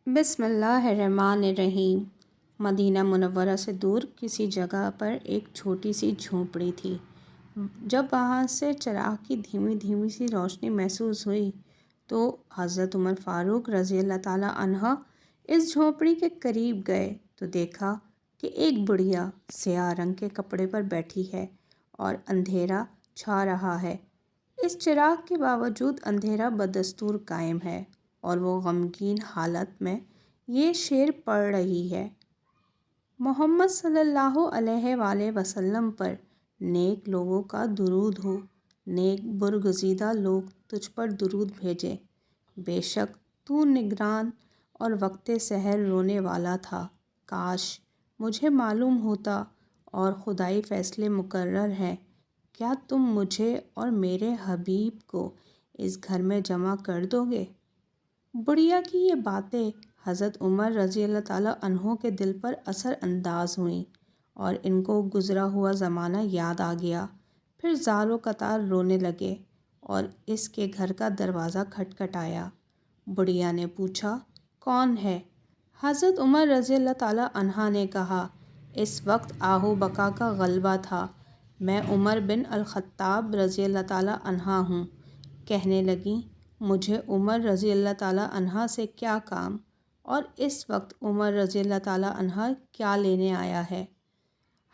بسم اللہ الرحمن الرحیم۔ مدینہ منورہ سے دور کسی جگہ پر ایک چھوٹی سی جھونپڑی تھی۔ جب وہاں سے چراغ کی دھیمی دھیمی سی روشنی محسوس ہوئی تو حضرت عمر فاروق رضی اللہ تعالیٰ عنہ اس جھونپڑی کے قریب گئے تو دیکھا کہ ایک بڑھیا سیاہ رنگ کے کپڑے پر بیٹھی ہے اور اندھیرا چھا رہا ہے۔ اس چراغ کے باوجود اندھیرا بدستور قائم ہے اور وہ غمگین حالت میں یہ شعر پڑھ رہی ہے: محمد صلی اللہ علیہ وآلہ وسلم پر نیک لوگوں کا درود ہو، نیک برگزیدہ لوگ تجھ پر درود بھیجیں۔ بے شک تو نگران اور وقت سحر رونے والا تھا، کاش مجھے معلوم ہوتا اور خدائی فیصلے مقرر ہیں، کیا تم مجھے اور میرے حبیب کو اس گھر میں جمع کر دو گے؟ بڑھیا کی یہ باتیں حضرت عمر رضی اللہ تعالیٰ عنہ کے دل پر اثر انداز ہوئیں اور ان کو گزرا ہوا زمانہ یاد آ گیا۔ پھر زار و قطار رونے لگے اور اس کے گھر کا دروازہ کھٹکھٹایا۔ بڑھیا نے پوچھا، کون ہے؟ حضرت عمر رضی اللہ تعالیٰ عنہ نے کہا، اس وقت آہ و بکا کا غلبہ تھا، میں عمر بن الخطاب رضی اللہ تعالیٰ عنہ ہوں۔ کہنے لگیں، مجھے عمر رضی اللہ تعالیٰ عنہ سے کیا کام، اور اس وقت عمر رضی اللہ تعالیٰ عنہ کیا لینے آیا ہے؟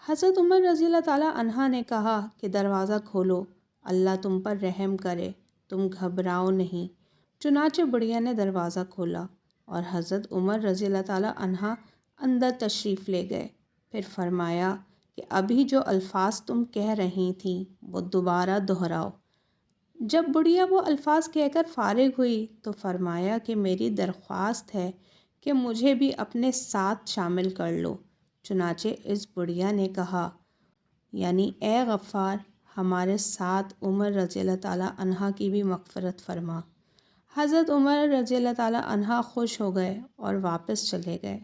حضرت عمر رضی اللہ تعالیٰ عنہ نے کہا کہ دروازہ کھولو، اللہ تم پر رحم کرے، تم گھبراؤ نہیں۔ چنانچہ بڑھیا نے دروازہ کھولا اور حضرت عمر رضی اللہ تعالیٰ عنہ اندر تشریف لے گئے۔ پھر فرمایا کہ ابھی جو الفاظ تم کہہ رہی تھیں وہ دوبارہ دہراؤ۔ جب بڑھیا وہ الفاظ کہہ کر فارغ ہوئی تو فرمایا کہ میری درخواست ہے کہ مجھے بھی اپنے ساتھ شامل کر لو۔ چنانچہ اس بڑھیا نے کہا، یعنی اے غفار، ہمارے ساتھ عمر رضی اللہ تعالیٰ عنہ کی بھی مغفرت فرما۔ حضرت عمر رضی اللہ تعالیٰ عنہ خوش ہو گئے اور واپس چلے گئے۔